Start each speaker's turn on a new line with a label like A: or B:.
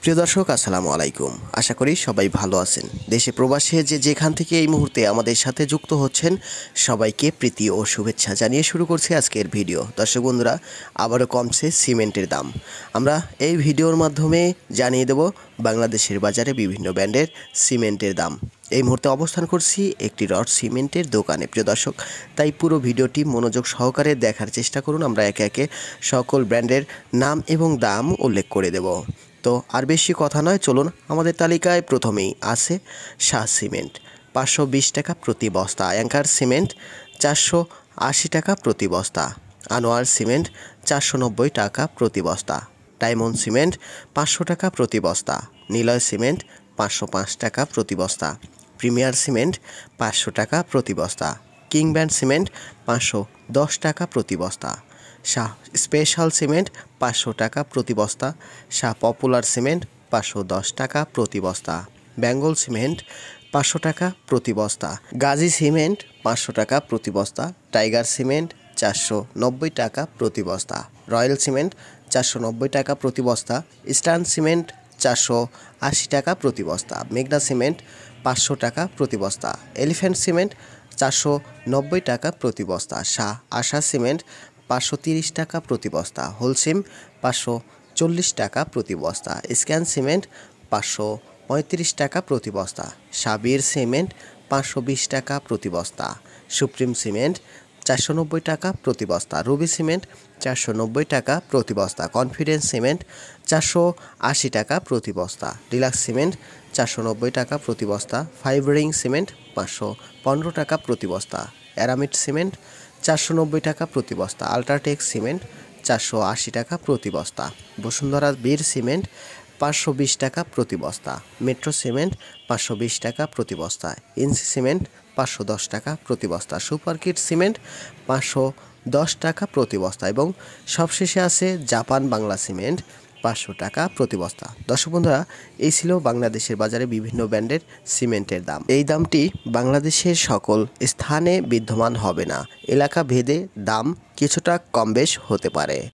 A: প্রিয় দর্শক আসসালামু আলাইকুম। আশা করি সবাই ভালো আছেন। দেশে প্রবাসে যে যেখান থেকে এই মুহূর্তে আমাদের সাথে যুক্ত হচ্ছেন সবাইকে প্রীতি ও শুভেচ্ছা জানিয়ে শুরু করছি আজকের ভিডিও। দর্শক বন্ধুরা, আবারও কমছে সিমেন্টের দাম। আমরা এই ভিডিওর মাধ্যমে জানিয়ে দেব বাংলাদেশের বাজারে বিভিন্ন ব্র্যান্ডের সিমেন্টের দাম। এই মুহূর্তে অবস্থান করছি একটি রড সিমেন্টের দোকানে। প্রিয় দর্শক, তাই পুরো ভিডিওটি মনোযোগ সহকারে দেখার চেষ্টা করুন। আমরা একে একে সকল ব্র্যান্ডের নাম এবং দাম উল্লেখ করে দেব। তো আর বেশি কথা নয়, চলুন আমাদের তালিকায় প্রথমেই আছে শাহ সিমেন্ট 520 টাকা প্রতি বস্তা, অ্যাঙ্কার সিমেন্ট 480 টাকা প্রতি বস্তা, আনোয়ার সিমেন্ট 490 টাকা প্রতি বস্তা, ডায়মন্ড সিমেন্ট 500 টাকা প্রতি বস্তা, নিলয় সিমেন্ট 505 টাকা প্রতি বস্তা, প্রিমিয়ার সিমেন্ট 500 টাকা প্রতি বস্তা, কিং ব্যান্ড সিমেন্ট 510 টাকা প্রতি বস্তা, শাহ স্পেশাল সিমেন্ট 500 টাকা প্রতি বস্তা, শাহ পপুলার সিমেন্ট 510 টাকা প্রতি বস্তা, বেঙ্গল সিমেন্ট 500 টাকা প্রতি বস্তা, গাজী সিমেন্ট 500 টাকা প্রতি বস্তা, টাইগার সিমেন্ট 490 টাকা প্রতি বস্তা, রয়্যাল সিমেন্ট 490 টাকা প্রতি বস্তা, ইস্টার্ন সিমেন্ট 480 টাকা প্রতি বস্তা, মেঘনা সিমেন্ট 500 টাকা প্রতি বস্তা, এলিফ্যান্ট সিমেন্ট 490 টাকা প্রতি বস্তা, শাহ আশা সিমেন্ট 530 টাকা প্রতি বস্তা, হোলসিম 540 টাকা প্রতি বস্তা, স্ক্যান সিমেন্ট 535 টাকা প্রতি বস্তা, সাবির সিমেন্ট 520 টাকা প্রতি বস্তা, সুপ্রিম সিমেন্ট 490 টাকা প্রতি বস্তা, রুবি সিমেন্ট 490 টাকা প্রতি বস্তা, কনফিডেন্স সিমেন্ট 480 টাকা প্রতি বস্তা, ডিলাক্স সিমেন্ট 490 টাকা প্রতি বস্তা, ফাইভ রিং সিমেন্ট 515 টাকা প্রতি বস্তা, অ্যারামিড সিমেন্ট 490 টাকা প্রতি বস্তা, আল্ট্রাটেক সিমেন্ট 480 টাকা প্রতি বস্তা, বসুন্ধরা বীর সিমেন্ট 520 টাকা প্রতি বস্তা, মেট্রো সিমেন্ট 520 টাকা প্রতি বস্তা, ইনসি সিমেন্ট 510 টাকা প্রতি বস্তা, সুপার কিট সিমেন্ট 510 টাকা প্রতি বস্তা এবং সবশেষে আছে জাপান বাংলা সিমেন্ট 500 টাকা প্রতি বস্তা। দর্শক বন্ধুরা, এই ছিল বাংলাদেশের বাজারে বিভিন্ন ব্র্যান্ডের সিমেন্টের দাম। এই দামটি বাংলাদেশের সকল স্থানে বিদ্যমান হবে না, এলাকা ভেদে দাম কিছুটা কম বেশ হতে পারে।